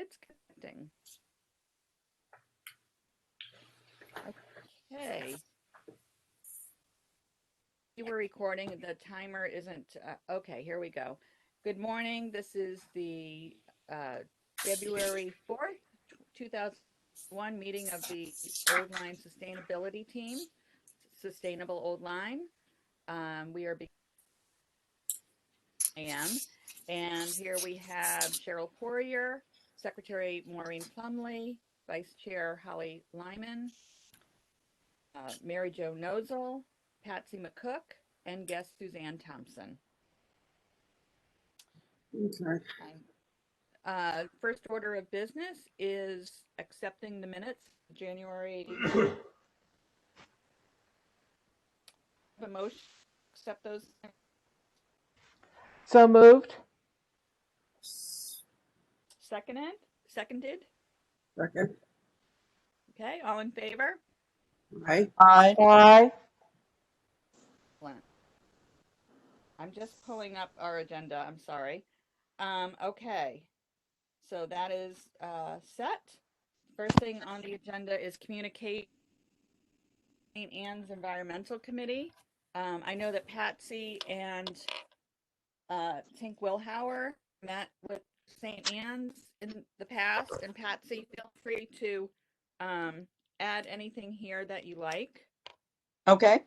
It's connecting. Okay. You were recording. The timer isn't. Okay, here we go. Good morning. This is the February 4th, 2001 meeting of the Old Lyme Sustainability Team, Sustainable Old Lyme. We are and here we have Cheryl Poirier, Secretary Maureen Plumley, Vice Chair Holly Lyman, Mary Jo Nozel, Patsy McCook, and guest Suzanne Thompson. Okay. First order of business is accepting the minutes of January. A motion to accept those. So moved. Seconded. Second. Okay, all in favor? Aye. Aye. Aye. Excellent. I'm just pulling up our agenda. I'm sorry. Okay, so that is set. First thing on the agenda is communicate St. Anne's Environmental Committee. I know that Patsy and Tink Wilhauer met with St. Anne's in the past, and Patsy, feel free to add anything here that you like. Okay.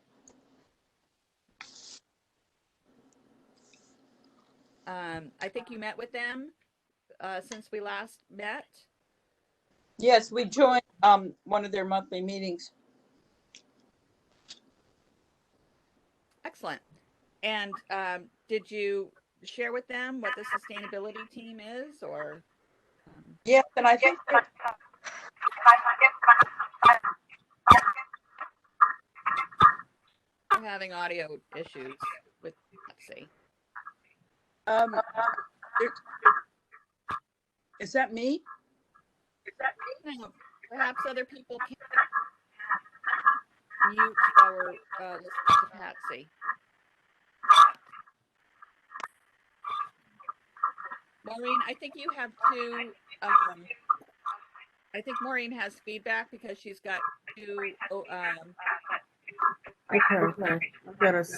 I think you met with them since we last met. Yes, we joined one of their monthly meetings. Excellent. And did you share with them what the sustainability team is, or? Yes, and I think I'm having audio issues with Patsy. Is that me? No, perhaps other people can mute our listen to Patsy. Maureen, I think you have two. I think Maureen has feedback because she's got two. Okay. I've got to see.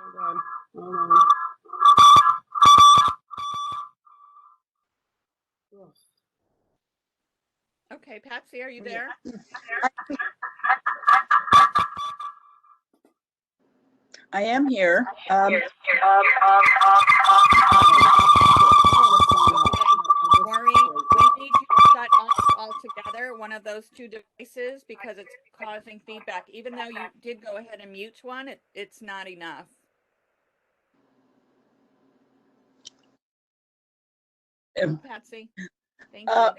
Hold on. Okay, Patsy, are you there? I am here. Maureen, we need you to shut off altogether one of those two devices because it's causing feedback. Even though you did go ahead and mute one, it's not enough. Patsy, thank you.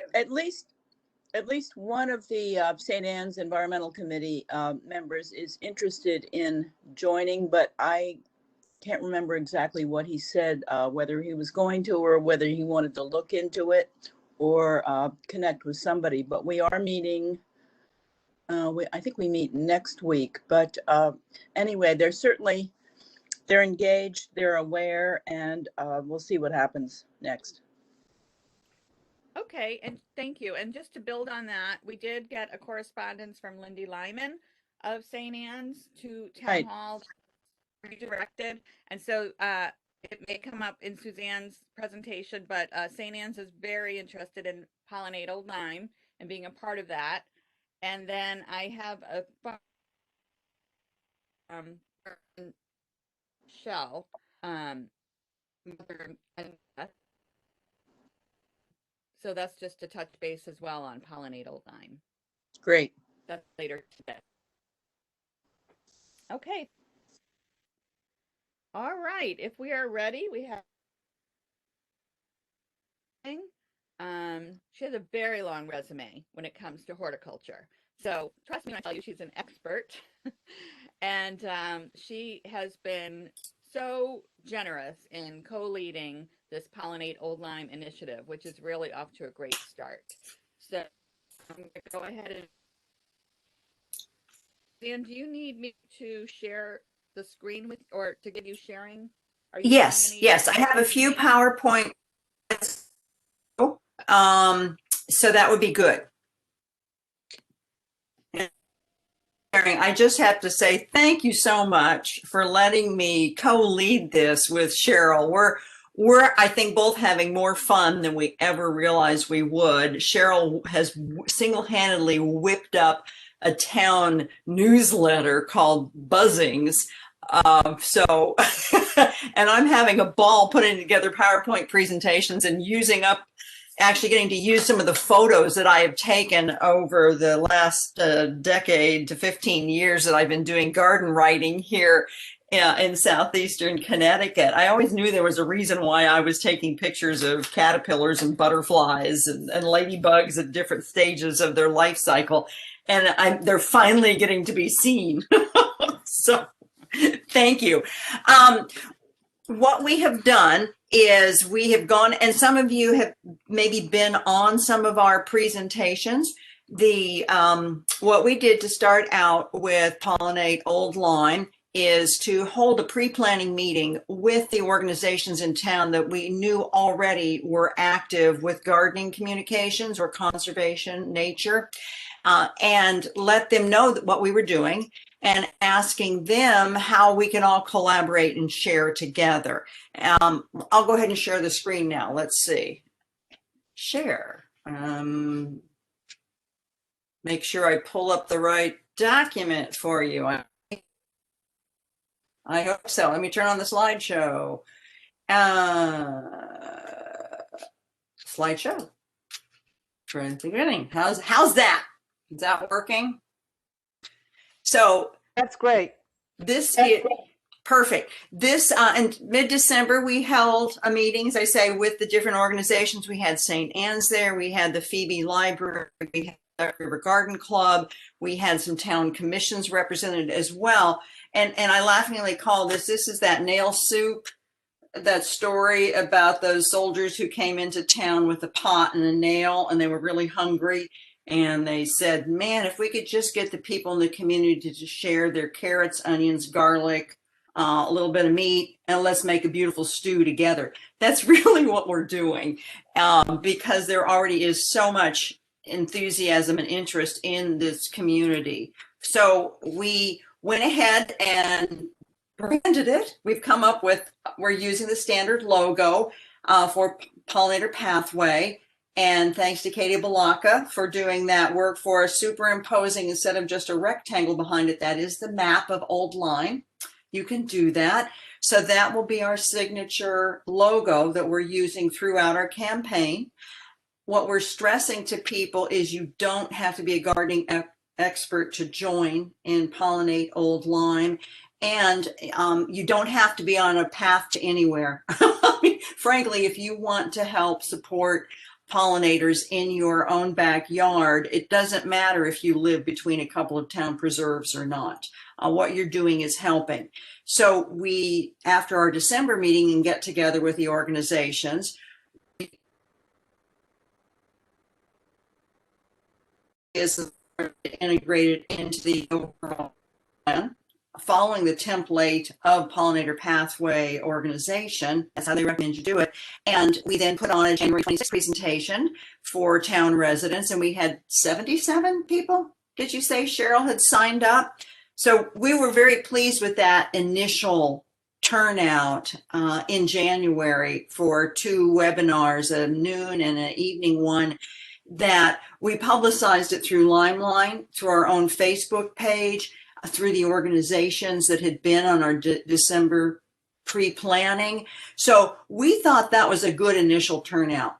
At least one of the St. Anne's Environmental Committee members is interested in joining, but I can't remember exactly what he said, whether he was going to or whether he wanted to look into it or connect with somebody. But we are meeting. I think we meet next week. But anyway, they're engaged, they're aware, and we'll see what happens next. Okay, and thank you. And just to build on that, we did get a correspondence from Lindy Lyman of St. Anne's to Town Hall, redirected. And so it may come up in Suzanne's presentation, but St. Anne's is very interested in Pollinate Old Lyme and being a part of that. And then I have a shell. So that's just a touch base as well on Pollinate Old Lyme. Great. That's later today. Okay. All right. If we are ready, we have. She has a very long resume when it comes to horticulture. So trust me when I tell you she's an expert. And she has been so generous in co-leading this Pollinate Old Lyme initiative, which is really off to a great start. So gonna go ahead and Dan, do you need me to share the screen with, or to give you sharing? Are you seeing Yes, any yes, I have a few information? PowerPoint, um, so that would be good. I just have to say thank you so much for letting me co-lead this with Cheryl. We're I think both having more fun than we ever realized we would. Cheryl has single-handedly whipped up a town newsletter called Buzzings. So, and I'm having a ball putting together PowerPoint presentations and using up actually getting to use some of the photos that I have taken over the last decade to 15 years that I've been doing garden writing here in southeastern Connecticut. I always knew there was a reason why I was taking pictures of caterpillars and butterflies and ladybugs at different stages of their life cycle. And they're finally getting to be seen. So thank you. What we have done is we have gone, and some of you have maybe been on some of our presentations. What we did to start out with Pollinate Old Lyme is to hold a pre-planning meeting with the organizations in town that we knew already were active with gardening communications or conservation, nature, and let them know what we were doing and asking them how we can all collaborate and share together. I'll go ahead and share the screen now. Let's see. Share. Make sure I pull up the right document for you. I hope so. Let me turn on the slideshow. Slideshow. From the beginning. How's that? Is that working? So That's great. this is perfect. This in mid-December, we held a meeting, as I say, with the different organizations. We had St. Anne's there. We had the Phoebe Library. We had the River Garden Club. We had some town commissions represented as well. And I laughingly call this is that nail soup, that story about those soldiers who came into town with a pot and a nail, and they were really hungry. And they said, man, if we could just get the people in the community to share their carrots, onions, garlic, a little bit of meat, and let's make a beautiful stew together. That's really what we're doing, because there already is so much enthusiasm and interest in this community. So we went ahead and branded it. We've come up with, we're using the standard logo for Pollinator Pathway. And thanks to Katie Balaka for doing that work for us, superimposing instead of just a rectangle behind it. That is the map of Old Lyme. You can do that. So that will be our signature logo that we're using throughout our campaign. What we're stressing to people is you don't have to be a gardening expert to join in Pollinate Old Lyme. And you don't have to be on a path to anywhere. I mean, frankly, if you want to help support pollinators in your own backyard, it doesn't matter if you live between a couple of town preserves or not. What you're doing is helping. So we, after our December meeting and get together with the organizations, is integrated into the overall plan, following the template of Pollinator Pathway organization. That's how they recommend you do it. And we then put on a January 26th presentation for town residents, and we had 77 people, did you say, Cheryl, had signed up? So we were very pleased with that initial turnout in January for 2 webinars, a noon and an evening one, that we publicized it through Limelight, through our own Facebook page, through the organizations that had been on our December pre-planning. So we thought that was a good initial turnout.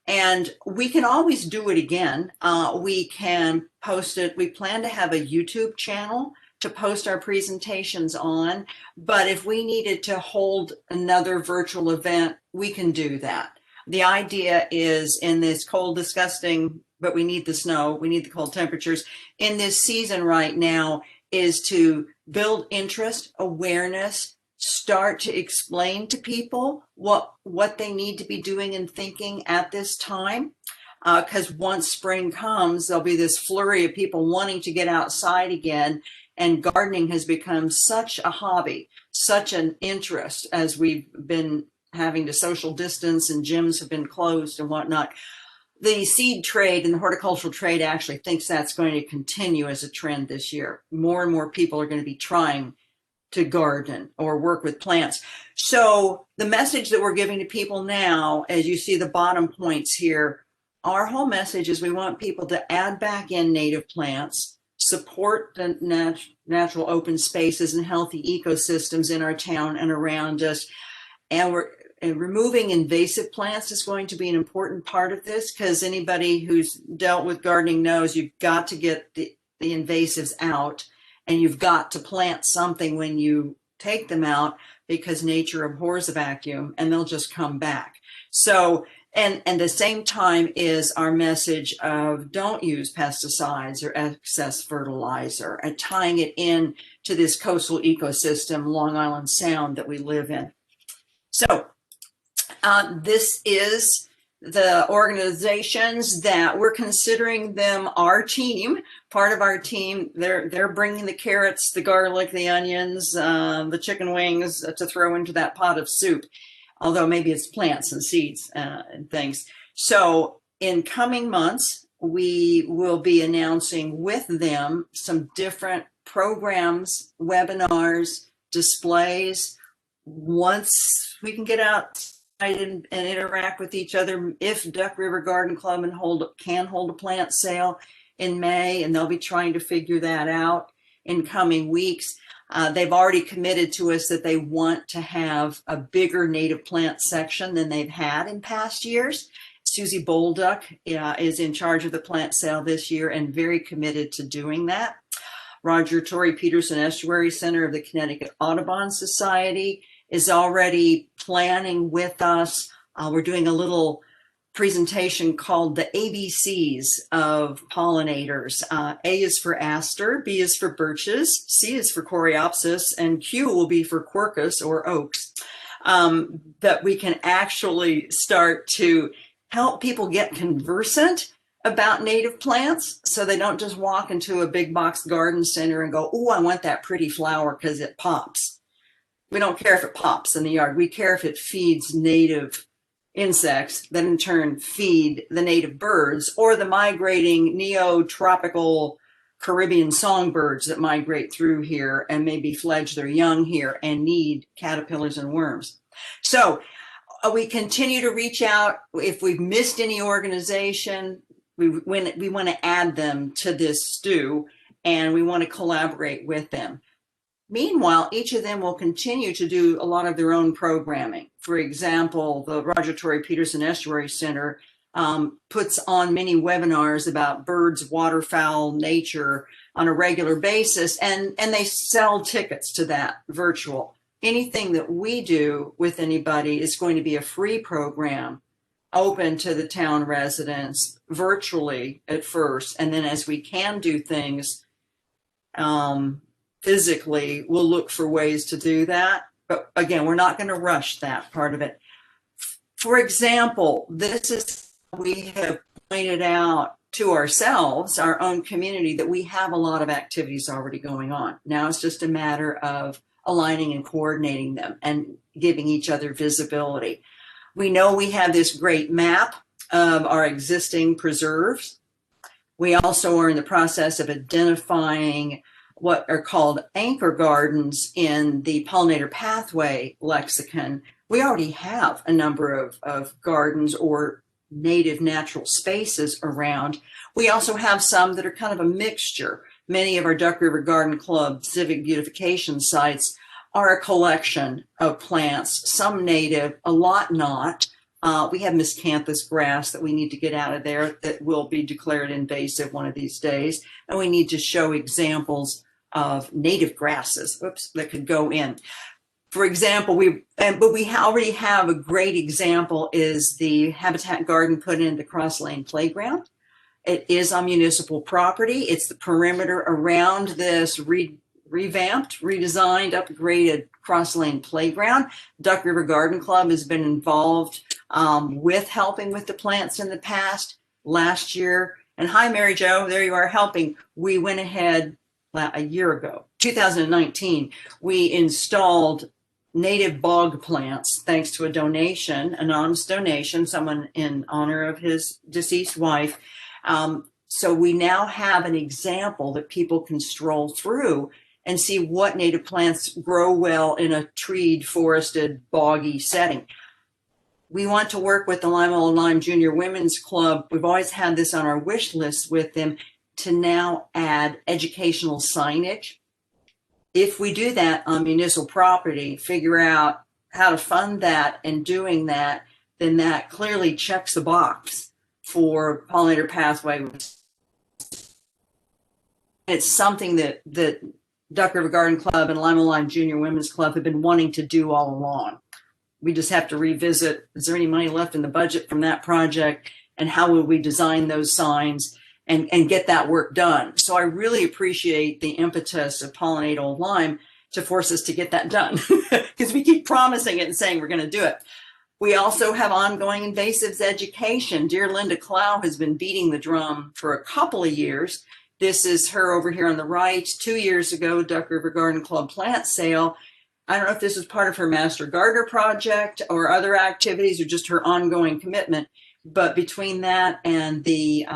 And we can always do it again. We can post it. We plan to have a YouTube channel to post our presentations on. But if we needed to hold another virtual event, we can do that. The idea is, in this cold, disgusting, but we need the snow, we need the cold temperatures in this season right now, is to build interest, awareness, start to explain to people what they need to be doing and thinking at this time. because once spring comes, there'll be this flurry of people wanting to get outside again. And gardening has become such a hobby, such an interest as we've been having to social distance and gyms have been closed and whatnot. The seed trade and the horticultural trade actually thinks that's going to continue as a trend this year. More and more people are going to be trying to garden or work with plants. So the message that we're giving to people now, as you see the bottom points here, our whole message is we want people to add back in native plants, support the natural open spaces and healthy ecosystems in our town and around us. And removing invasive plants is going to be an important part of this, because anybody who's dealt with gardening knows you've got to get the invasives out, and you've got to plant something when you take them out, because nature abhors a vacuum and they'll just come back. So, and the same time is our message of don't use pesticides or excess fertilizer, and tying it in to this coastal ecosystem, Long Island Sound, that we live in. So this is the organizations that we're considering them our team, part of our team. They're bringing the carrots, the garlic, the onions, the chicken wings to throw into that pot of soup, although maybe it's plants and seeds and things. So in coming months, we will be announcing with them some different programs, webinars, displays. Once we can get out and interact with each other, if Duck River Garden Club can hold a plant sale in May, and they'll be trying to figure that out in coming weeks. They've already committed to us that they want to have a bigger native plant section than they've had in past years. Susie Bolduck is in charge of the plant sale this year and very committed to doing that. Roger Torrey Peterson Estuary Center of the Connecticut Audubon Society is already planning with us. We're doing a little presentation called the ABCs of pollinators. A is for aster, B is for birches, C is for coreopsis, and Q will be for quercus or oaks. That we can actually start to help people get conversant about native plants, so they don't just walk into a big box garden center and go, oh, I want that pretty flower because it pops. We don't care if it pops in the yard. We care if it feeds native insects that in turn feed the native birds, or the migrating neotropical Caribbean songbirds that migrate through here and maybe fledge their young here and need caterpillars and worms. So we continue to reach out. If we've missed any organization, we want to add them to this stew, and we want to collaborate with them. Meanwhile, each of them will continue to do a lot of their own programming. For example, the Roger Torrey Peterson Estuary Center puts on many webinars about birds, waterfowl, nature on a regular basis, and they sell tickets to that virtual. Anything that we do with anybody is going to be a free program, open to the town residents virtually at first, and then as we can do things physically, we'll look for ways to do that. But again, we're not going to rush that part of it. For example, this is, we have pointed out to ourselves, our own community, that we have a lot of activities already going on. Now it's just a matter of aligning and coordinating them and giving each other visibility. We know we have this great map of our existing preserves. We also are in the process of identifying what are called anchor gardens in the pollinator pathway lexicon. We already have a number of gardens or native natural spaces around. We also have some that are kind of a mixture. Many of our Duck River Garden Club civic beautification sites are a collection of plants, some native, a lot not. We have miscanthus grass that we need to get out of there that will be declared invasive one of these days. And we need to show examples of native grasses, that could go in. For example, we already have a great example is the Habitat Garden put in the Cross Lane Playground. It is on municipal property. It's the perimeter around this revamped, redesigned, upgraded Cross Lane Playground. Duck River Garden Club has been involved with helping with the plants in the past. last year. And hi, Mary Jo, there you are helping. We went ahead a year ago, 2019, we installed native bog plants thanks to a donation, anonymous donation, someone in honor of his deceased wife. So we now have an example that people can stroll through and see what native plants grow well in a treed, forested, boggy setting. We want to work with the Lyme Junior Women's Club. We've always had this on our wish list with them to now add educational signage. If we do that on municipal property, figure out how to fund that and doing that, then that clearly checks the box for pollinator pathway. It's something that Duck River Garden Club and Lyme Junior Women's Club have been wanting to do all along. We just have to revisit, is there any money left in the budget from that project, and how will we design those signs and get that work done? So I really appreciate the impetus of Pollinator Lyme to force us to get that done, because we keep promising it and saying we're going to do it. We also have ongoing invasives education. Dear Linda Clow has been beating the drum for a couple of years. This is her over here on the right. 2 years ago, Duck River Garden Club plant sale. I don't know if this is part of her Master Gardener project or other activities or just her ongoing commitment, but between that and the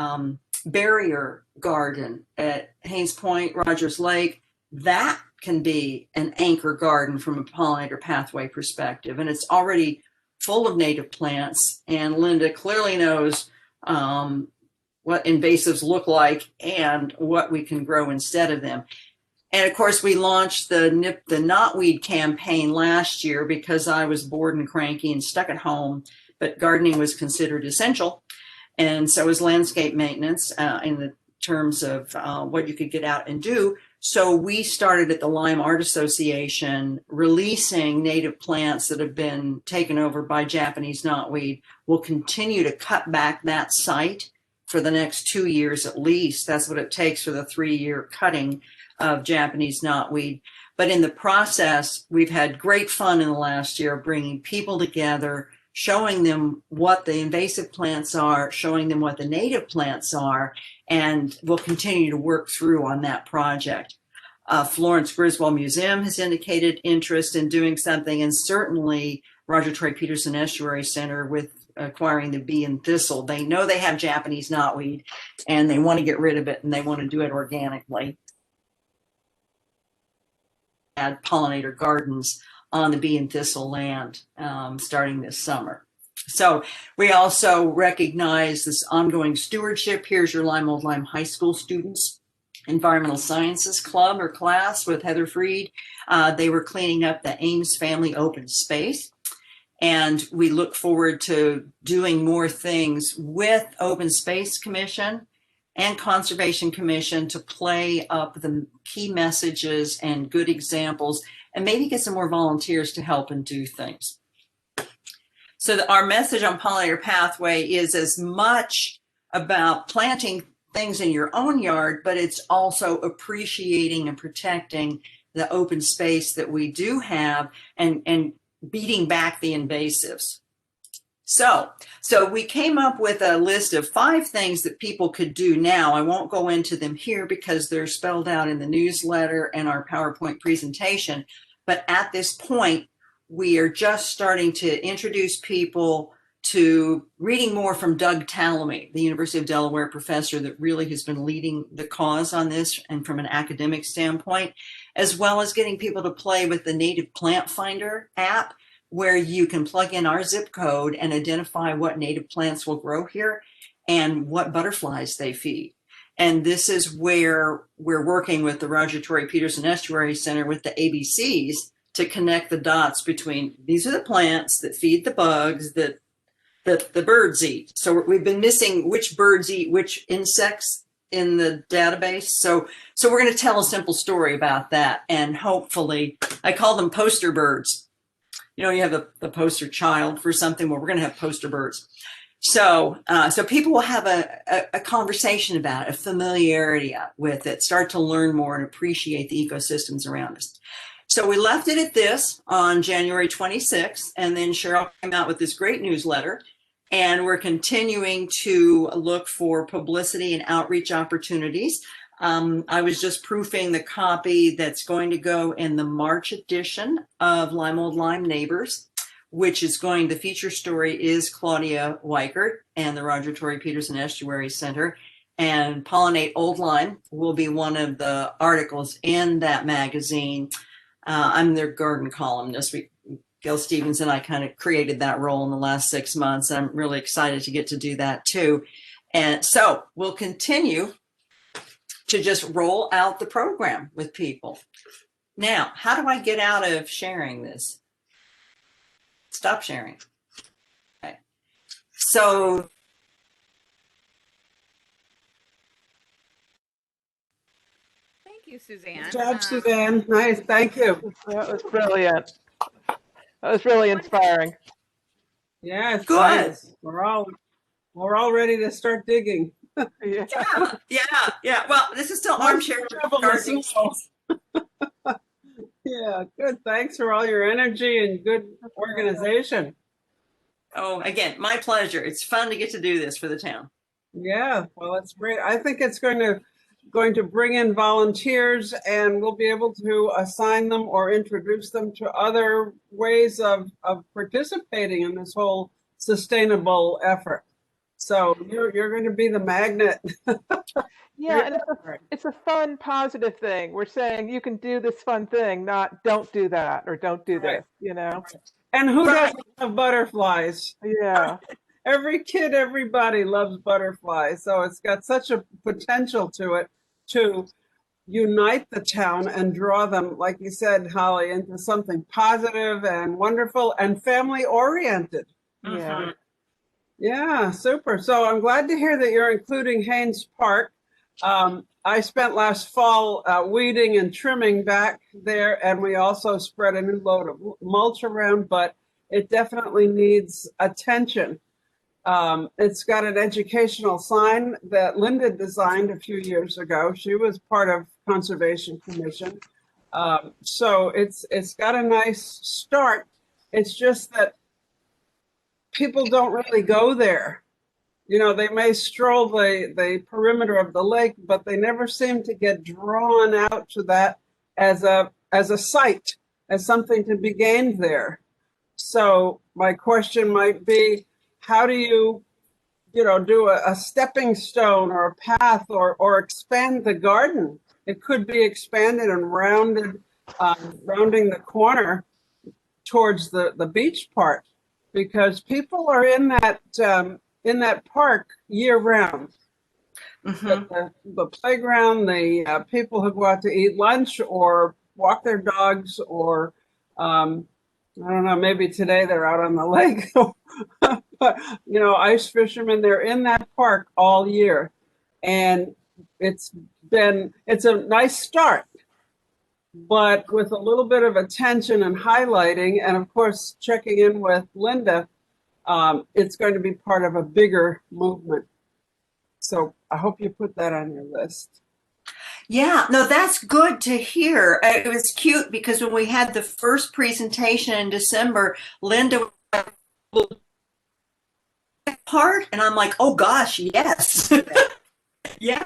barrier garden at Haynes Point, Rogers Lake, that can be an anchor garden from a pollinator pathway perspective. And it's already full of native plants. And Linda clearly knows what invasives look like and what we can grow instead of them. And of course, we launched the Nip the Knotweed campaign last year because I was bored and cranky and stuck at home, but gardening was considered essential. And so was landscape maintenance in the terms of what you could get out and do. So we started at the Lyme Art Association releasing native plants that have been taken over by Japanese knotweed. We'll continue to cut back that site for the next 2 years at least. That's what it takes for the 3-year cutting of Japanese knotweed. But in the process, we've had great fun in the last year bringing people together, showing them what the invasive plants are, showing them what the native plants are, and we'll continue to work through on that project. Florence Griswold Museum has indicated interest in doing something, and certainly Roger Troy Peterson Estuary Center with acquiring the bee and thistle. They know they have Japanese knotweed and they want to get rid of it, and they want to do it organically. Add pollinator gardens on the bee and thistle land starting this summer. So we also recognize this ongoing stewardship. Here's your Lyme Old Lyme High School students, Environmental Sciences Club or class with Heather Freed. They were cleaning up the Ames Family Open Space. And we look forward to doing more things with Open Space Commission and Conservation Commission to play up the key messages and good examples, and maybe get some more volunteers to help and do things. So our message on Pollinator Pathway is as much about planting things in your own yard, but it's also appreciating and protecting the open space that we do have and beating back the invasives. So we came up with a list of 5 things that people could do now. I won't go into them here because they're spelled out in the newsletter and our PowerPoint presentation. But at this point, we are just starting to introduce people to reading more from Doug Tallamy, the University of Delaware professor that really has been leading the cause on this and from an academic standpoint, as well as getting people to play with the Native Plant Finder app, where you can plug in our zip code and identify what native plants will grow here and what butterflies they feed. And this is where we're working with the Roger Tory Peterson Estuary Center with the ABCs to connect the dots between these are the plants that feed the bugs that the birds eat. So we've been missing which birds eat which insects in the database. So we're going to tell a simple story about that. And hopefully, I call them poster birds. You know, you have the poster child for something. Well, we're going to have poster birds. So people will have a conversation about it, a familiarity with it, start to learn more and appreciate the ecosystems around us. So we left it at this on January 26th, and then Cheryl came out with this great newsletter And we're continuing to look for publicity and outreach opportunities. I was just proofing the copy that's going to go in the March edition of Lyme Old Lyme Neighbors, which is the feature story is Claudia Weichert and the Roger Tory Peterson Estuary Center. And Pollinate Old Lyme will be one of the articles in that magazine. I'm their garden columnist. Gil Stevens and I kind of created that role in the last 6 months. I'm really excited to get to do that too. And so we'll continue to just roll out the program with people. Now, how do I get out of sharing this? Stop sharing. Okay. So Thank you, Suzanne. Good job, Suzanne. Nice, thank you. That was brilliant. That was really inspiring. Yes, Good. thanks. We're all ready to start digging. Yeah. yeah. Well, this is still armchair gardening. Yeah, good. Thanks for all your energy and good organization. Oh, again, my pleasure. It's fun to get to do this for the town. Yeah, well, it's great. I think it's going to bring in volunteers, and we'll be able to assign them or introduce them to other ways of participating in this whole sustainable effort. So you're going to be the magnet. Yeah, and it's a fun, positive thing. We're saying you can do this fun thing, not don't do that or don't do Right. this, you know? And who doesn't love butterflies? Yeah. Every kid, everybody loves butterflies. So it's got such a potential to it to unite the town and draw them, like you said, Holly, into something positive and wonderful and family oriented. Yeah. Yeah, super. So I'm glad to hear that you're including Haynes Park. I spent last fall weeding and trimming back there, and we also spread a new load of mulch around, but it definitely needs attention. It's got an educational sign that Linda designed a few years ago. She was part of Conservation Commission. So it's got a nice start. It's just that people don't really go there. You know, they may stroll the perimeter of the lake, but they never seem to get drawn out to that as a site, as something to be gained there. So my question might be, how do you do a stepping stone or a path or expand the garden? It could be expanded and rounded, rounding the corner towards the beach part, because people are in that park year round. The playground, the people who go out to eat lunch or walk their dogs, or I don't know, maybe today they're out on the lake. But ice fishermen, they're in that park all year, and it's a nice start. But with a little bit of attention and highlighting, and of course checking in with Linda, it's going to be part of a bigger movement. So I hope you put that on your list. Yeah, no, that's good to hear. It was cute because when we had the first presentation in December, Linda was part, and I'm like, oh gosh, yes. Yeah.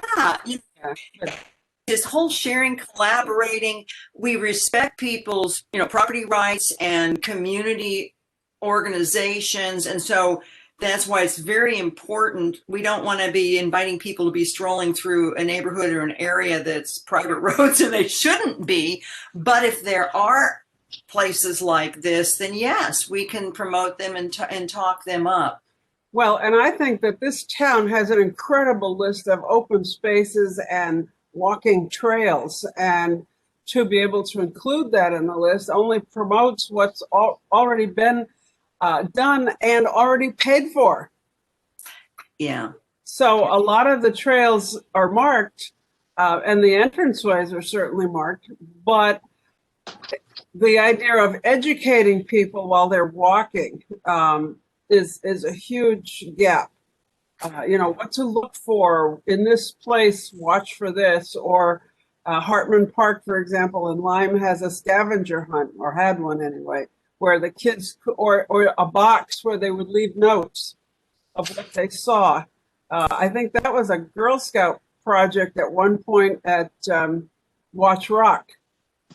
This whole sharing, collaborating, we respect people's, property rights and community organizations. And so that's why it's very important. We don't want to be inviting people to be strolling through a neighborhood or an area that's private roads, and they shouldn't be. But if there are places like this, then yes, we can promote them and talk them up. Well, and I think that this town has an incredible list of open spaces and walking trails, and to be able to include that in the list only promotes what's already been done and already paid for. Yeah. So a lot of the trails are marked, and the entranceways are certainly marked, but the idea of educating people while they're walking is a huge gap. What to look for in this place, watch for this, or Hartman Park, for example, in Lyme has a scavenger hunt, or had one anyway, where the kids, or a box where they would leave notes. of what they saw. I think that was a Girl Scout project at one point at Watch Rock.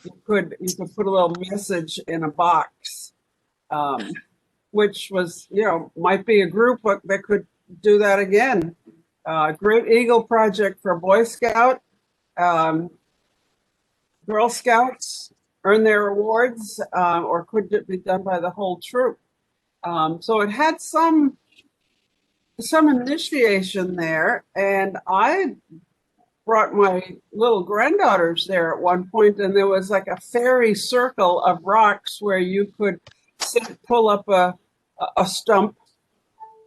You could put a little message in a box, which was, might be a group that could do that again. Great Eagle Project for Boy Scout. Girl Scouts earn their awards, or could it be done by the whole troop? So it had some initiation there, and I brought my little granddaughters there at one point, and there was like a fairy circle of rocks where you could pull up a stump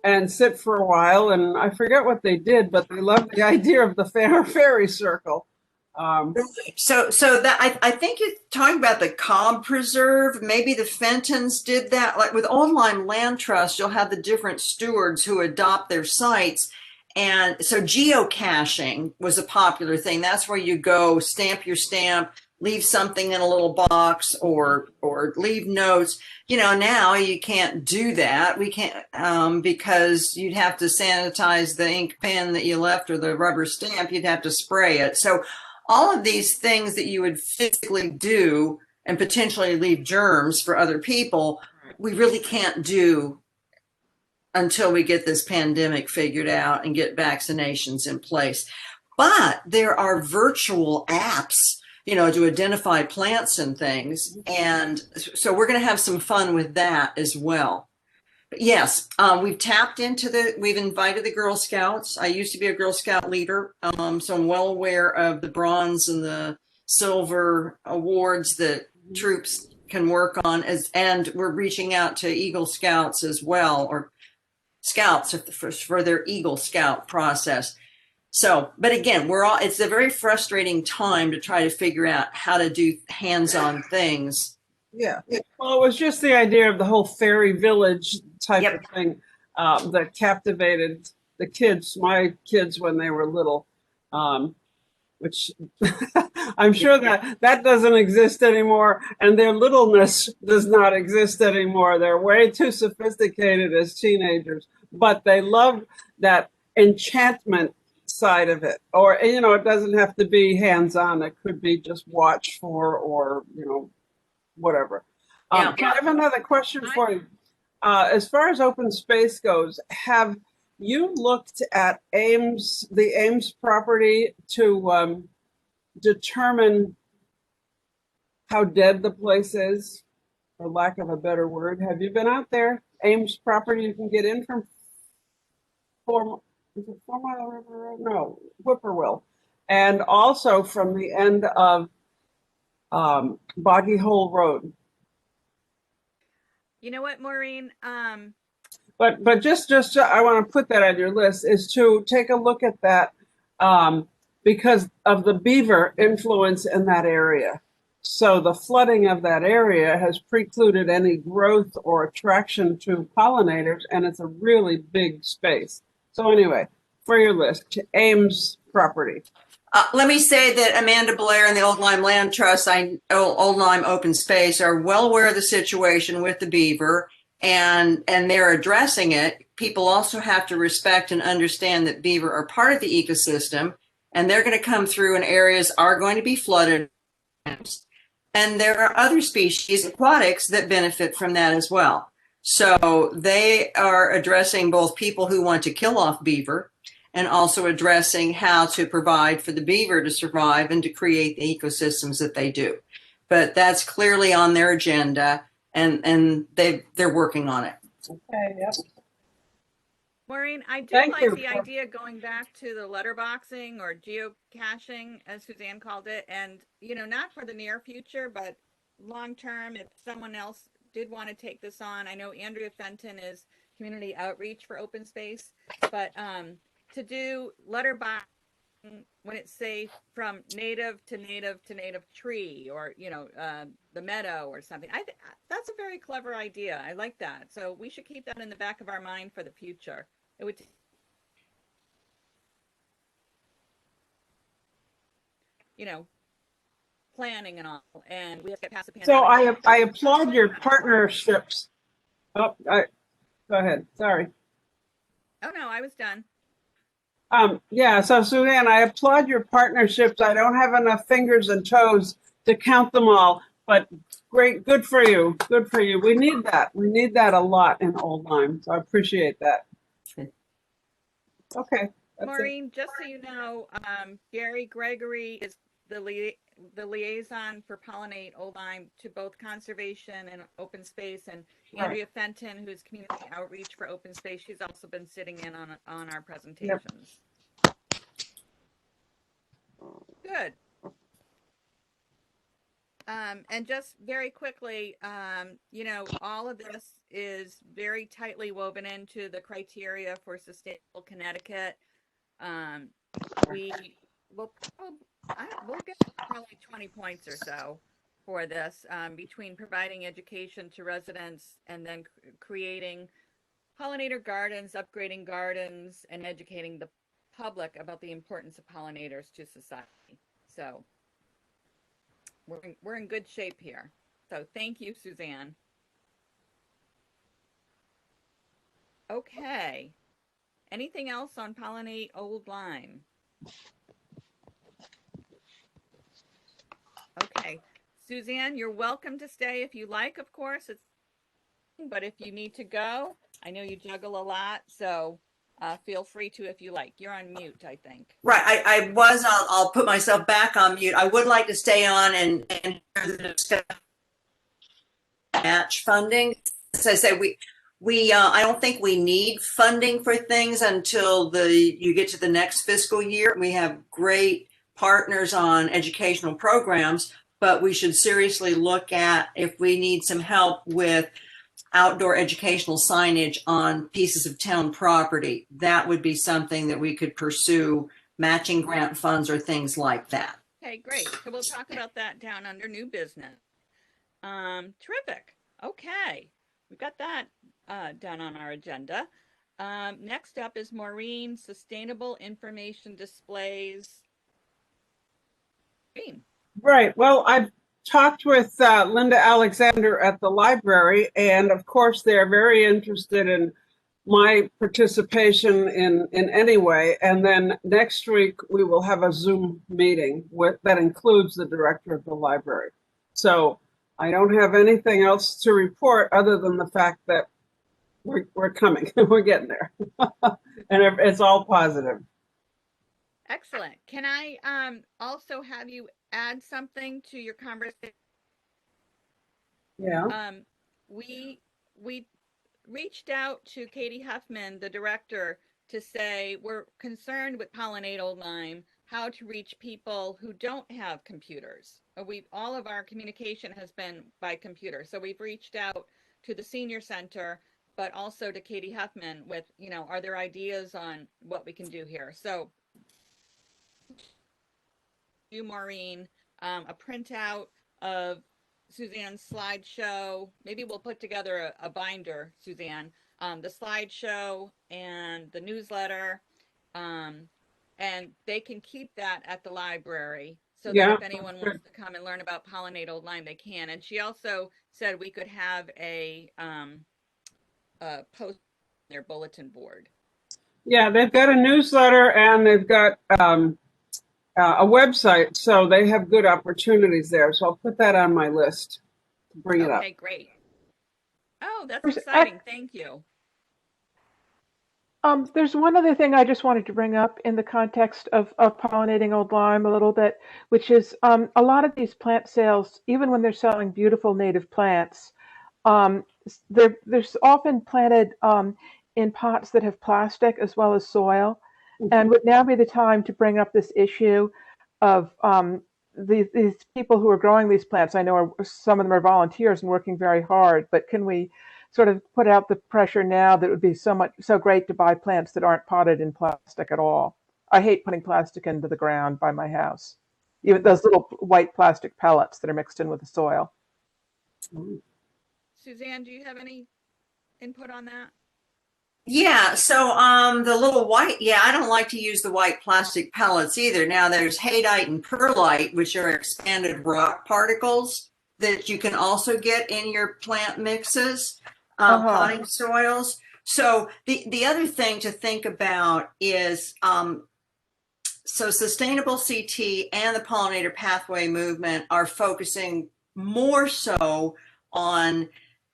and sit for a while. And I forget what they did, but they loved the idea of the fairy circle. So that I think you're talking about the Cobb Preserve. Maybe the Fentons did that. Like with Old Lyme Land Trust, you'll have the different stewards who adopt their sites. And so geocaching was a popular thing. That's where you go, stamp your stamp, leave something in a little box, or leave notes. Now you can't do that. We can't because you'd have to sanitize the ink pen that you left or the rubber stamp. You'd have to spray it. So all of these things that you would physically do and potentially leave germs for other people, we really can't do until we get this pandemic figured out and get vaccinations in place. But there are virtual apps, to identify plants and things. And so we're going to have some fun with that as well. But yes, we've invited the Girl Scouts. I used to be a Girl Scout leader, so I'm well aware of the bronze and the silver awards that troops can work on, and we're reaching out to Eagle Scouts as well, or Scouts for their Eagle Scout process. So, but again, it's a very frustrating time to try to figure out how to do hands-on things. Yeah. Well, it was just the idea of the whole fairy village type Yep. of thing that captivated the kids, my kids, when they were little, which I'm sure that doesn't exist anymore, and their littleness does not exist anymore. They're way too sophisticated as teenagers, but they love that enchantment side of it. Or, it doesn't have to be hands-on. It could be just watch for, or, whatever. Yeah. I have another question for you. As far as open space goes, have you looked at the Ames property to determine how dead the place is, for lack of a better word? Have you been out there? Ames property, you can get in from is it 4 Mile River Road? No, Whippoorwill. And also from the end of Boggy Hole Road. You know what, Maureen? But just I want to put that on your list, is to take a look at that because of the beaver influence in that area. So the flooding of that area has precluded any growth or attraction to pollinators, and it's a really big space. So anyway, for your list, Ames property. Let me say that Amanda Blair and the Old Lyme Land Trust, Old Lyme Open Space, are well aware of the situation with the beaver, and they're addressing it. People also have to respect and understand that beaver are part of the ecosystem, and they're going to come through, and areas are going to be flooded. And there are other species, aquatics, that benefit from that as well. So they are addressing both people who want to kill off beaver, and also addressing how to provide for the beaver to survive and to create the ecosystems that they do. But that's clearly on their agenda, and they're working on it. Okay, yep. Maureen, I do Thank like you. the idea going back to the letterboxing or geocaching, as Suzanne called it, and not for the near future, but long term, if someone else did want to take this on. I know Andrea Fenton is community outreach for open space, but to do letterboxing when it's safe from native to native to native tree, or the meadow or something. I think that's a very clever idea. I like that. So we should keep that in the back of our mind for the future. It would planning and all, and we have to get past the pandemic. So I applaud your partnerships. Oh, go ahead. Sorry. Oh, no, I was done. Yeah, so Suzanne, I applaud your partnerships. I don't have enough fingers and toes to count them all, but great, good for you. Good for you. We need that. We need that a lot in Old Lyme. So I appreciate that. Okay. That's it. Maureen, just so you know, Gary Gregory is the liaison for Pollinate Old Lyme to both conservation and open space, and Right. Andrea Fenton, who's community outreach for open space, she's also been sitting in on our Yep. presentations. Good. And just very quickly, you know, all of this is very tightly woven into the criteria for sustainable Connecticut. We will we'll get probably 20 points or so for this, between providing education to residents and then creating pollinator gardens, upgrading gardens, and educating the public about the importance of pollinators to society. So we're in good shape here. So thank you, Suzanne. Okay. Anything else on Pollinate Old Lyme? Okay. Suzanne, you're welcome to stay if you like, of course. But if you need to go, I know you juggle a lot, so feel free to if you like. You're on mute, I think. Right, I was on, I'll put myself back on mute. I would like to stay on and hear the discussion match funding. As I say, I don't think we need funding for things until you get to the next fiscal year. We have great partners on educational programs, but we should seriously look at if we need some help with outdoor educational signage on pieces of town property. That would be something that we could pursue, matching grant funds or things like that. Okay, great. So we'll talk about that down under new business. Terrific. Okay, we've got that down on our agenda. Next up is Maureen, sustainable information displays. Maureen. Right. Well, I've talked with Linda Alexander at the library, and of course, they're very interested in my participation in any way. And then next week, we will have a Zoom meeting that includes the director of the library. So I don't have anything else to report other than the fact that we're coming. We're getting there. And it's all positive. Excellent. Can I also have you add something to your conversation? Yeah. We reached out to Katie Huffman, the director, to say we're concerned with Pollinate Old Lyme, how to reach people who don't have computers. All of our communication has been by computer. So we've reached out to the senior center, but also to Katie Huffman with, you know, are there ideas on what we can do here? So you, Maureen, a printout of Suzanne's slideshow. Maybe we'll put together a binder, Suzanne, the slideshow and the newsletter. And they can keep that at the library so that if anyone wants to come and learn about Pollinate Old Lyme, they can. And she also said we could have a post on their bulletin board. Yeah, they've got a newsletter and they've got a website, so they have good opportunities there. So I'll put that on my list to bring it up. Okay, great. Oh, that's exciting. Thank you. There's one other thing I just wanted to bring up in the context of pollinating Old Lyme a little bit, which is a lot of these plant sales, even when they're selling beautiful native plants, they're often planted in pots that have plastic as well as soil. And would now be the time to bring up this issue of these people who are growing these plants. I know some of them are volunteers and working very hard, but can we sort of put out the pressure now that it would be so great to buy plants that aren't potted in plastic at all? I hate putting plastic into the ground by my house, even those little white plastic pellets that are mixed in with the soil. Suzanne, do you have any input on that? Yeah, so the little white, I don't like to use the white plastic pellets either. Now there's hadeite and perlite, which are expanded rock particles that you can also get in your plant mixes, potting soils. So the other thing to think about is so sustainable CT and the pollinator pathway movement are focusing more so on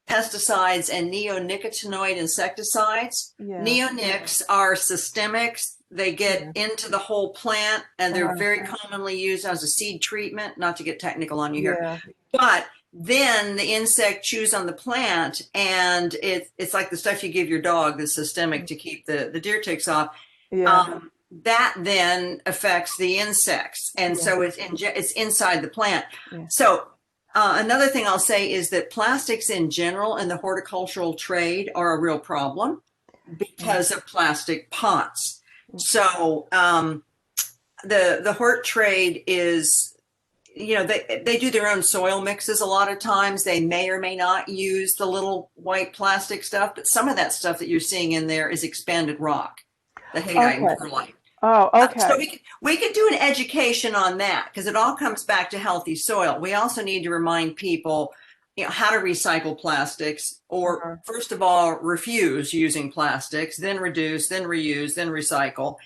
pesticides and neonicotinoid insecticides. Yeah. Neonics are systemics. They get into the whole plant and they're Uh-huh. very commonly used as a seed treatment, not to get technical on you here. Yeah. But then the insect chews on the plant and it's like the stuff you give your dog, the systemic to keep the deer ticks off. Yeah. That then affects the insects. And Yeah. so it's inside the plant. Yeah. So another thing I'll say is that plastics in general in the horticultural trade are a real problem because of plastic pots. So the hort trade is, you know, they do their own soil mixes a lot of times. They may or may not use the little white plastic stuff, but some of that stuff that you're seeing in there is expanded rock, the haydite and Okay. perlite. Oh, So okay. we could do an education on that because it all comes back to healthy soil. We also need to remind people, you know, how to recycle plastics, or first of all, refuse using plastics, then reduce, then reuse, then recycle.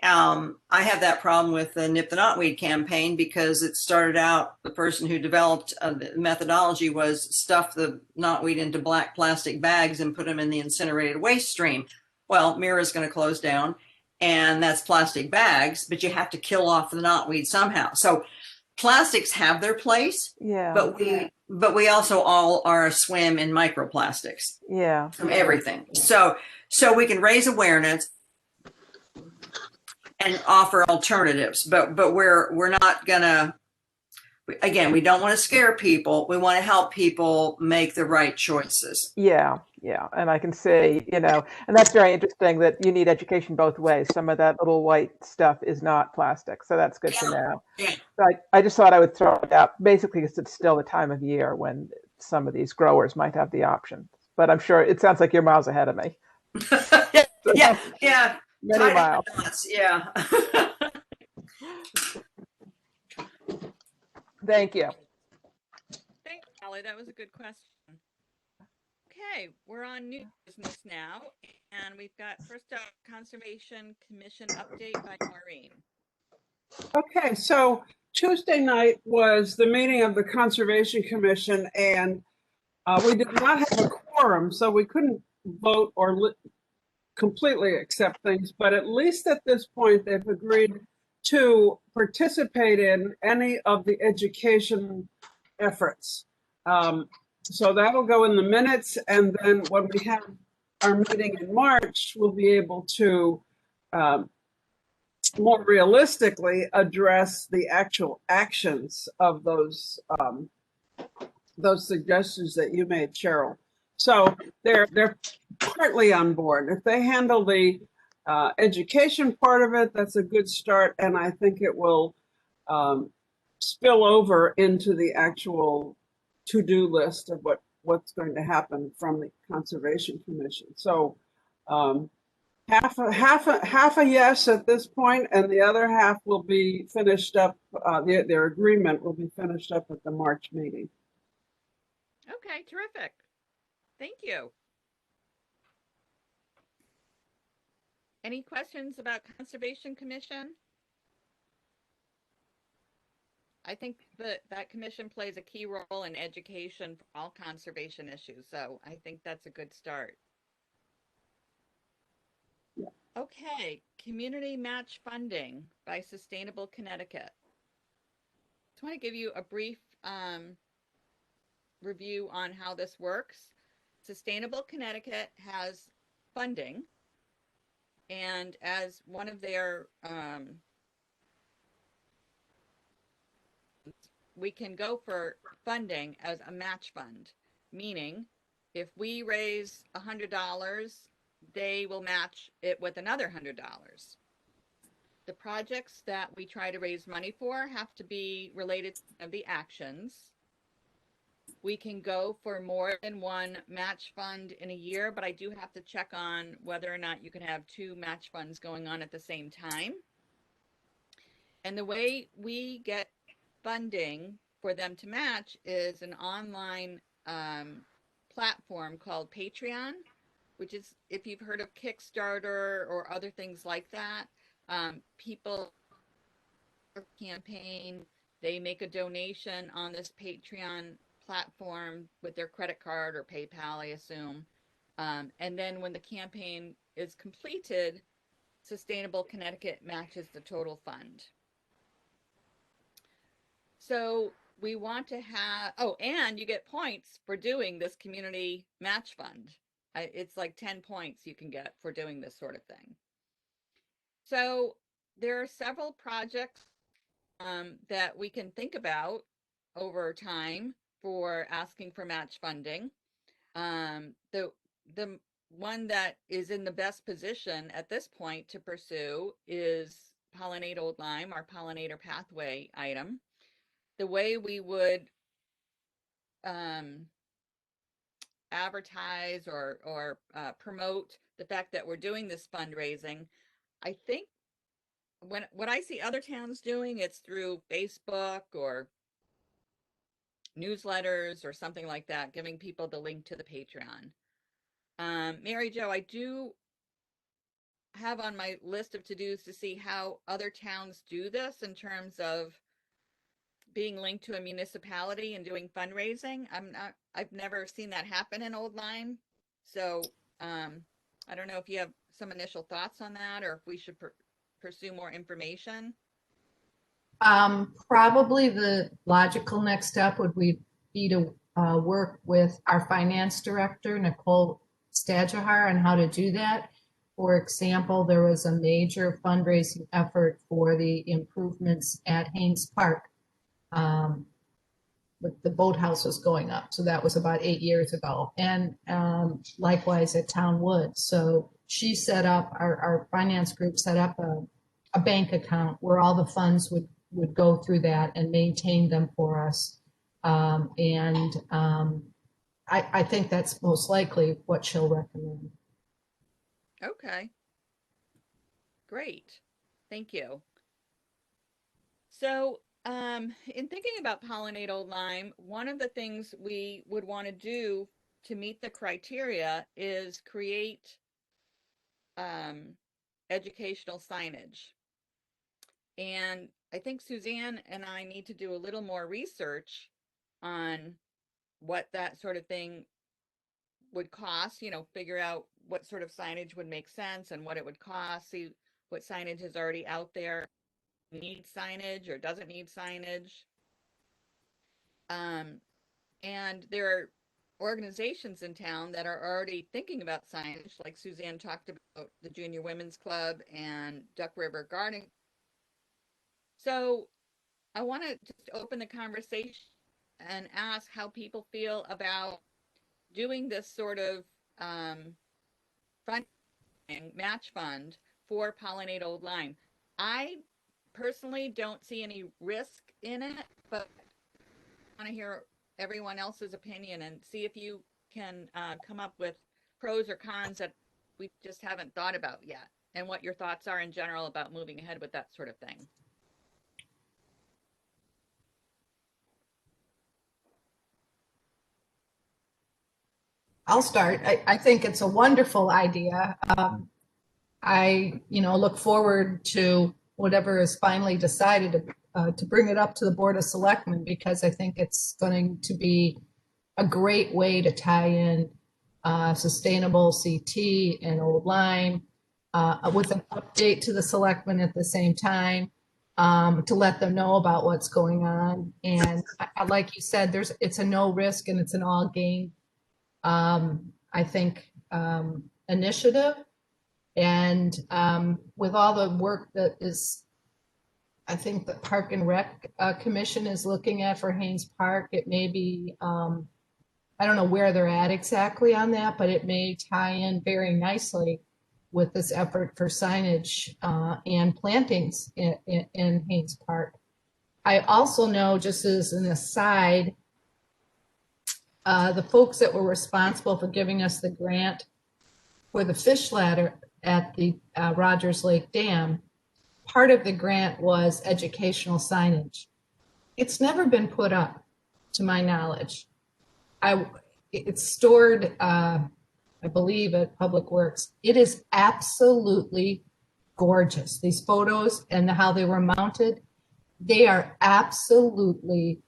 I have that problem with the Nip the Knotweed campaign because it started out, the person who developed the methodology was stuff the knotweed into black plastic bags and put them in the incinerated waste stream. Well, Mira is going to close down. And that's plastic bags, but you have to kill off the knotweed somehow. So plastics have their place, Yeah. but we also all are a swim in microplastics Yeah. from everything. So we can raise awareness and offer alternatives, but we're not gonna, again, we don't want to scare people. We want to help people make the right choices. Yeah, yeah. And I can see, you know, and that's very interesting that you need education both ways. Some of that little white stuff is not plastic. So that's good to know. Yeah. So I just thought I would throw it out, basically because it's still the time of year when some of these growers might have the option. But I'm sure it sounds like you're miles ahead of me. Yeah. Many miles. Yeah. Thank you. Thanks, Holly. That was a good question. Okay, we're on new business now, and we've got first up Conservation Commission update by Maureen. Okay, so Tuesday night was the meeting of the Conservation Commission, and we did not have a quorum, so we couldn't vote or completely accept things, but at least at this point, they've agreed to participate in any of the education efforts. So that'll go in the minutes, and then when we have our meeting in March, we'll be able to more realistically address the actual actions of those suggestions that you made, Cheryl. So they're partly on board. If they handle the education part of it, that's a good start, and I think it will spill over into the actual to-do list of what's going to happen from the Conservation Commission. So half a yes at this point, and the other half will be finished up. Their agreement will be finished up at the March meeting. Okay, terrific. Thank you. Any questions about Conservation Commission? I think that commission plays a key role in education for all conservation issues, so I think that's a good start. Yeah. Okay, community match funding by Sustainable Connecticut. Just want to give you a brief review on how this works. Sustainable Connecticut has funding, and as one of their we can go for funding as a match fund, meaning if we raise $100, they will match it with another $100. The projects that we try to raise money for have to be related to the actions. We can go for more than one match fund in a year, but I do have to check on whether or not you can have two match funds going on at the same time. And the way we get funding for them to match is an online platform called Patreon. which is if you've heard of Kickstarter or other things like that, people campaign, they make a donation on this Patreon platform with their credit card or PayPal, I assume. And then when the campaign is completed, Sustainable Connecticut matches the total fund. So we want to have, oh, and you get points for doing this community match fund. It's like 10 points you can get for doing this sort of thing. So there are several projects that we can think about over time for asking for match funding. The one that is in the best position at this point to pursue is Pollinate Old Lyme, our pollinator pathway item. The way we would advertise or promote the fact that we're doing this fundraising, I think what I see other towns doing, it's through Facebook or newsletters or something like that, giving people the link to the Patreon. Mary Jo, I do have on my list of to-dos to see how other towns do this in terms of being linked to a municipality and doing fundraising. I've never seen that happen in Old Lyme. So I don't know if you have some initial thoughts on that or if we should pursue more information. Probably the logical next step would be to work with our finance director, Nicole Stadjahar, on how to do that. For example, there was a major fundraising effort for the improvements at Haynes Park. With the boathouse was going up. So that was about 8 years ago. And likewise at Town Wood. So she set up, our finance group set up a bank account where all the funds would go through that and maintain them for us. I think that's most likely what she'll recommend. Okay. Great. Thank you. So in thinking about Pollinate Old Lyme, one of the things we would want to do to meet the criteria is create educational signage. And I think Suzanne and I need to do a little more research on what that sort of thing would cost, figure out what sort of signage would make sense and what it would cost, see what signage is already out there, needs signage or doesn't need signage. And there are organizations in town that are already thinking about signage, like Suzanne talked about the Junior Women's Club and Duck River Garden. So I want to just open the conversation and ask how people feel about doing this sort of match fund for Pollinate Old Lyme. I personally don't see any risk in it, but I want to hear everyone else's opinion and see if you can come up with pros or cons that we just haven't thought about yet, and what your thoughts are in general about moving ahead with that sort of thing. I'll start. I think it's a wonderful idea. I look forward to whatever is finally decided to bring it up to the Board of Selectmen, because I think it's going to be a great way to tie in sustainable CT and Old Lyme with an update to the selectmen at the same time, to let them know about what's going on. And like you said, it's a no risk and it's an all gain, I think, initiative. And with all the work that is, I think the Park and Rec Commission is looking at for Haynes Park, it may be, I don't know where they're at exactly on that, but it may tie in very nicely with this effort for signage and plantings in Haynes Park. I also know, just as an aside, the folks that were responsible for giving us the grant for the fish ladder at the Rogers Lake Dam, part of the grant was educational signage. It's never been put up, to my knowledge. It's stored, I I believe, at Public Works. It is absolutely gorgeous. These photos and how they were mounted, they are absolutely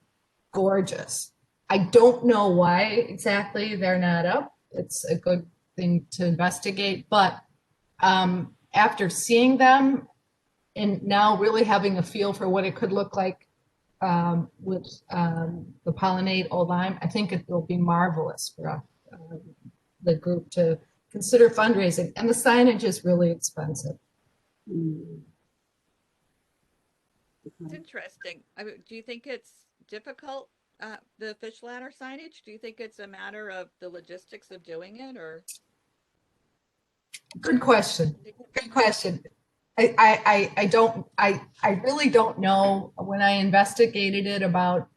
gorgeous. I don't know why exactly they're not up. It's a good thing to investigate, but after seeing them and now really having a feel for what it could look like with the Pollinate Old Lyme, I think it will be marvelous for the group to consider fundraising. And the signage is really expensive. It's interesting. Do you think it's difficult, the fish ladder signage? Do you think it's a matter of the logistics of doing it, or? Good question. Good question. I really don't know. When I investigated it about,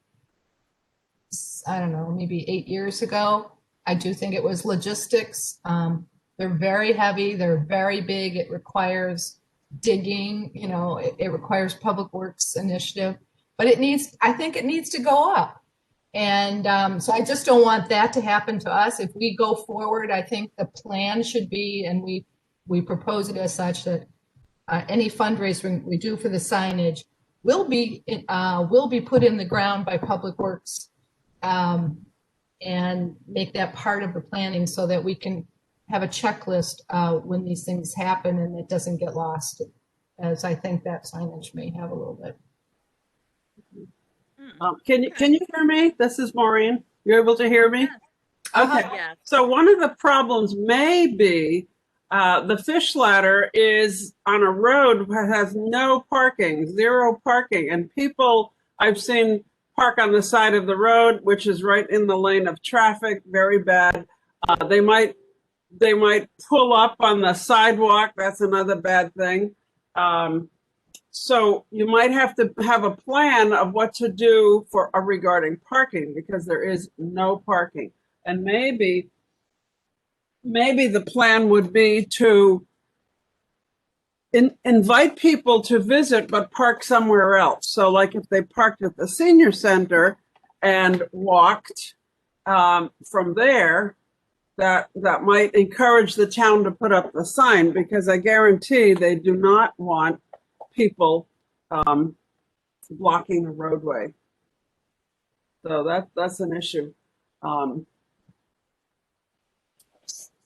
I don't know, maybe 8 years ago, I do think it was logistics. They're very heavy. They're very big. It requires digging, you know, it requires public works initiative, but I think it needs to go up. And so I just don't want that to happen to us. If we go forward, I think the plan should be, and we propose it as such, that any fundraising we do for the signage will be put in the ground by Public Works, and make that part of the planning so that we can have a checklist when these things happen and it doesn't get lost, as I think that signage may have a little bit. Can you hear me? This is Maureen. You're able to hear me? Okay. Yeah. So one of the problems may be the fish ladder is on a road that has no parking, zero parking, and people I've seen park on the side of the road, which is right in the lane of traffic. Very bad. They might pull up on the sidewalk. That's another bad thing. So you might have to have a plan of what to do for regarding parking, because there is no parking. And maybe the plan would be to invite people to visit, but park somewhere else. So like if they parked at the senior center and walked from there, that might encourage the town to put up the sign, because I guarantee they do not want people blocking the roadway. So that's an issue.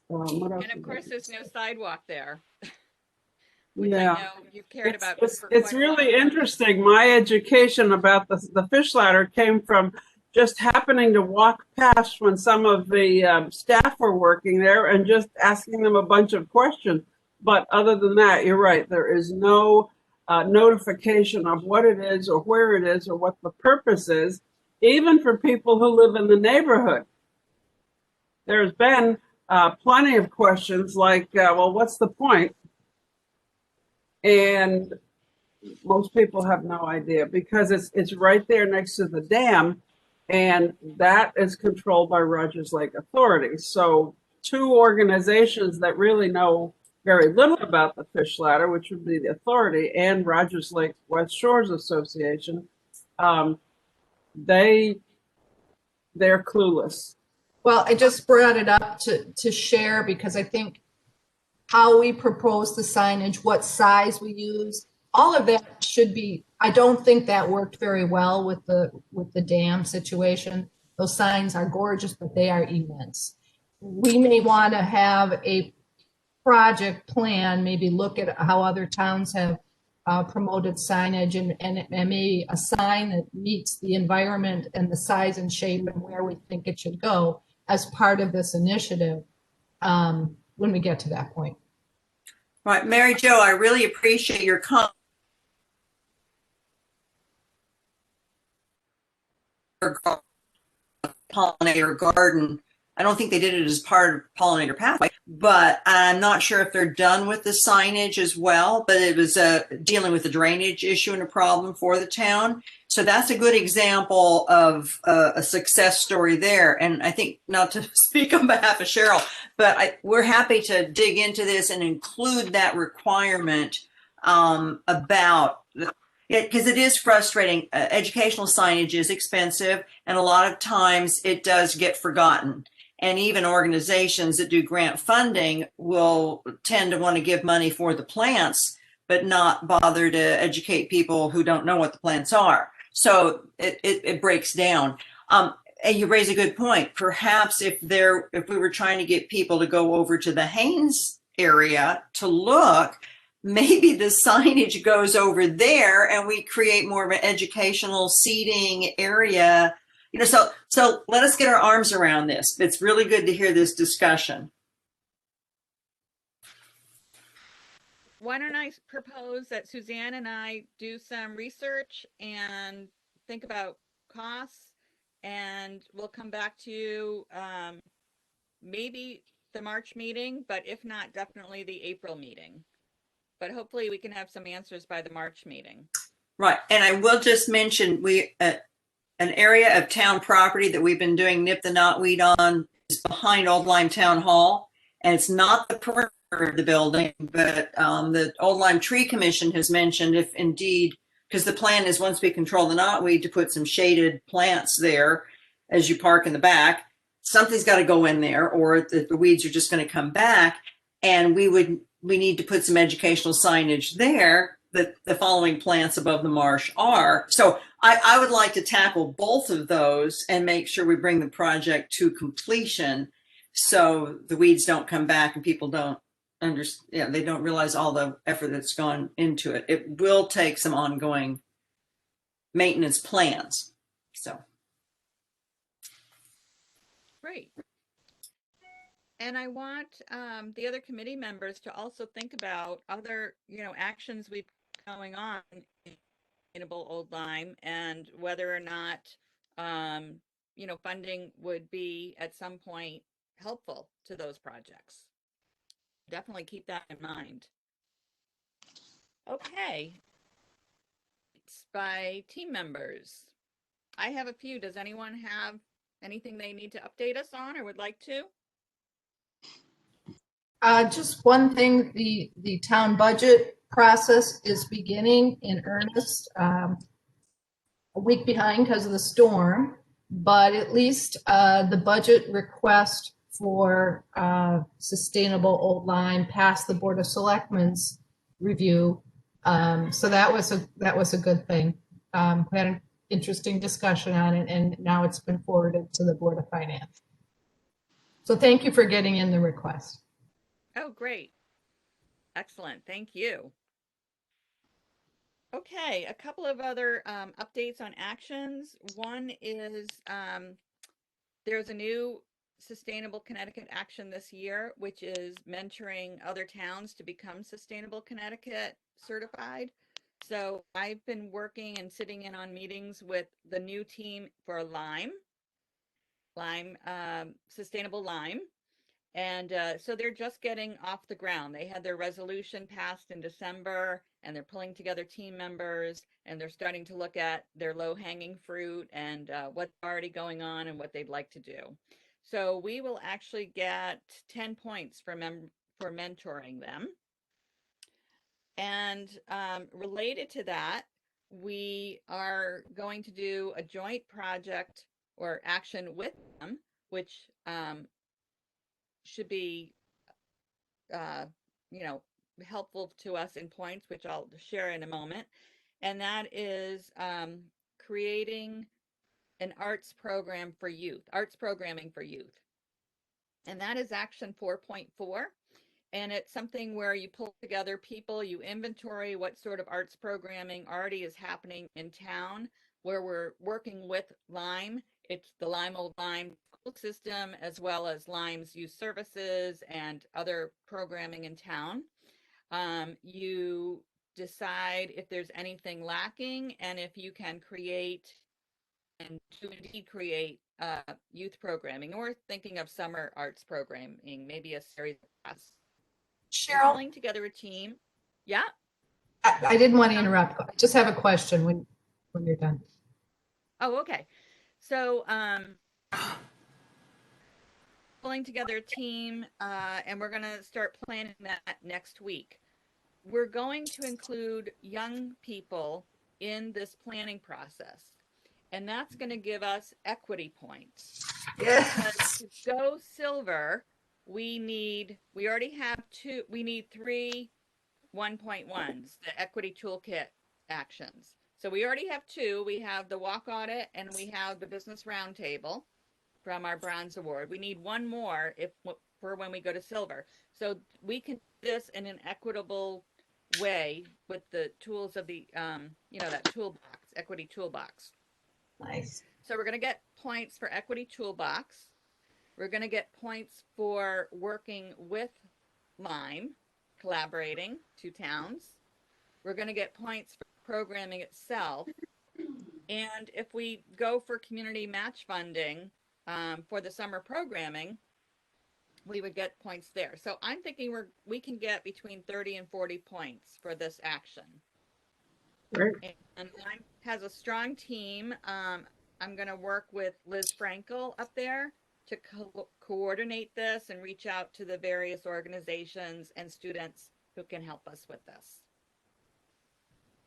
What else? And of course, there's no sidewalk there. Which Yeah. I know you've cared about. It's really interesting. My education about the fish ladder came from just happening to walk past when some of the staff were working there and just asking them a bunch of questions. But other than that, you're right. There is no notification of what it is or where it is or what the purpose is, even for people who live in the neighborhood. There's been plenty of questions like, well, what's the point? And most people have no idea, because it's right there next to the dam, and that is controlled by Rogers Lake Authority. So two organizations that really know very little about the fish ladder, which would be the authority, and Rogers Lake West Shores Association, they're clueless. Well, I just brought it up to share, because I think how we propose the signage, what size we use, all of that should be, I don't think that worked very well with the dam situation. Those signs are gorgeous, but they are immense. We may want to have a project plan, maybe look at how other towns have promoted signage, and maybe a sign that meets the environment and the size and shape and where we think it should go as part of this initiative when we get to that point. Right, Mary Jo, I really appreciate your comment. Pollinator garden. I don't think they did it as part of pollinator pathway, but I'm not sure if they're done with the signage as well, but it was dealing with the drainage issue and a problem for the town. So that's a good example of a success story there. And I think, not to speak on behalf of Cheryl, but we're happy to dig into this and include that requirement about because it is frustrating. Educational signage is expensive, and a lot of times it does get forgotten. And even organizations that do grant funding will tend to want to give money for the plants, but not bother to educate people who don't know what the plants are. So it breaks down. And you raise a good point. Perhaps if we were trying to get people to go over to the Haynes area to look, maybe the signage goes over there and we create more of an educational seating area. So let us get our arms around this. It's really good to hear this discussion. Why don't I propose that Suzanne and I do some research and think about costs, and we'll come back to you, maybe the March meeting, but if not, definitely the April meeting. But hopefully we can have some answers by the March meeting. Right. And I will just mention an area of town property that we've been doing nip the knotweed on is behind Old Lyme Town Hall. And it's not the perimeter of the building, but the Old Lyme Tree Commission has mentioned, if indeed, because the plan is once we control the knotweed, to put some shaded plants there as you park in the back. Something's got to go in there, or the weeds are just going to come back. And we need to put some educational signage there that the following plants above the marsh are. So I would like to tackle both of those and make sure we bring the project to completion so the weeds don't come back and people don't understand, they don't realize all the effort that's gone into it. It will take some ongoing maintenance plans. So. Great. And I want the other committee members to also think about other, actions we've going on in Sustainable Old Lyme, and whether or not, funding would be at some point helpful to those projects. Definitely keep that in mind. Okay. It's by team members. I have a few. Does anyone have anything they need to update us on or would like to? Just one thing, the town budget process is beginning in earnest. A week behind because of the storm, but at least the budget request for Sustainable Old Lyme passed the Board of Selectmen's review. So that was a good thing. We had an interesting discussion on it, and now it's been forwarded to the Board of Finance. So thank you for getting in the request. Oh, great. Excellent. Thank you. Okay, a couple of other updates on actions. One is there's a new Sustainable Connecticut action this year, which is mentoring other towns to become Sustainable Connecticut certified. So I've been working and sitting in on meetings with the new team for Lyme, Sustainable Lyme. And so they're just getting off the ground. They had their resolution passed in December, and they're pulling together team members, and they're starting to look at their low-hanging fruit and what's already going on and what they'd like to do. So we will actually get 10 points for mentoring them. And related to that, we are going to do a joint project or action with them, which should be helpful to us in points, which I'll share in a moment. And that is creating an arts programming for youth. And that is action 4.4. And it's something where you pull together people, you inventory what sort of arts programming already is happening in town, where we're working with Lyme. It's the Lyme Old Lyme school system, as well as Lyme's youth services and other programming in town. You decide if there's anything lacking and if you can create and to indeed create youth programming, or thinking of summer arts programming, maybe a series of classes. Cheryl, Pulling together a team. Yeah. I didn't want to interrupt. I just have a question when you're done. Oh, okay. So pulling together a team, and we're going to start planning that next week. We're going to include young people in this planning process, and that's going to give us equity points. Yes. To go silver, we already have we need three 1.1s, the equity toolkit actions. So we already have two. We have the walk audit and we have the business roundtable from our bronze award. We need one more for when we go to silver. So we can do this in an equitable way with the tools of the that toolbox, equity toolbox. Nice. So we're going to get points for equity toolbox. We're going to get points for working with Lyme, collaborating, 2 towns. We're going to get points for programming itself. And if we go for community match funding for the summer programming, we would get points there. So I'm thinking we can get between 30 and 40 points for this action. Great. And Lyme has a strong team. I'm going to work with Liz Frankel up there to coordinate this and reach out to the various organizations and students who can help us with this.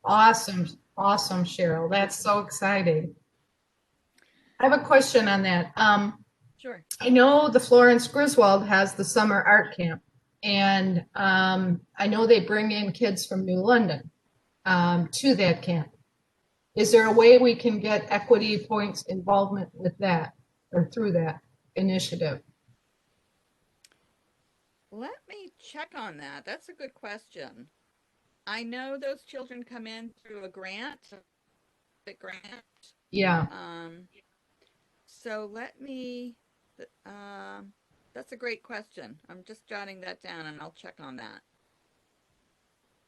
Awesome. Awesome, Cheryl. That's so exciting. I have a question on that. Sure. I know the Florence Griswold has the summer art camp, and I know they bring in kids from New London to that camp. Is there a way we can get equity points involvement with that or through that initiative? Let me check on that. That's a good question. I know those children come in through a grant. Yeah. So let me, that's a great question. I'm just jotting that down and I'll check on that.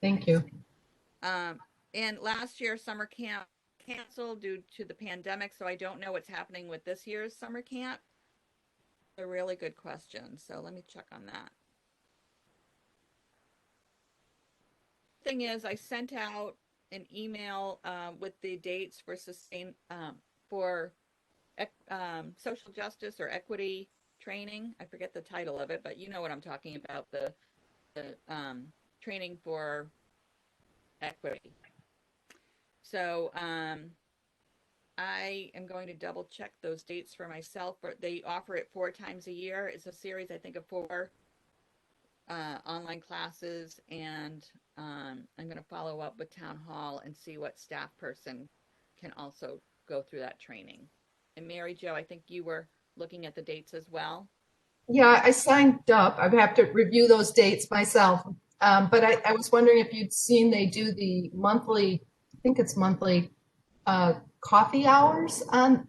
Thank you. And last year summer camp canceled due to the pandemic, so I don't know what's happening with this year's summer camp. A really good question. So let me check on that. Thing is, I sent out an email with the dates for social justice or equity training. I forget the title of it, but you know what I'm talking about, the training for equity. So I am going to double check those dates for myself, but they offer it 4 times a year. It's a series, I think, of 4 online classes, and I'm going to follow up with Town Hall and see what staff person can also go through that training. And Mary Jo, I think you were looking at the dates as well. Yeah, I signed up. I have to review those dates myself. But I was wondering if you'd seen they do the monthly, I think it's monthly coffee hours on.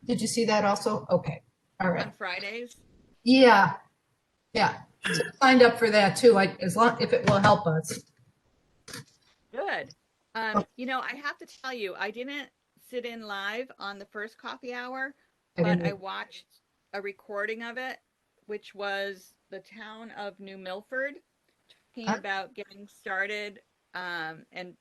Did you see that also? Okay. All right. On Fridays? Yeah. Yeah. So I signed up for that too. As long if it will help us. Good. You know, I have to tell you, I didn't sit in live on the first coffee hour, but I watched a recording of it, which was the town of New Milford talking about getting started and,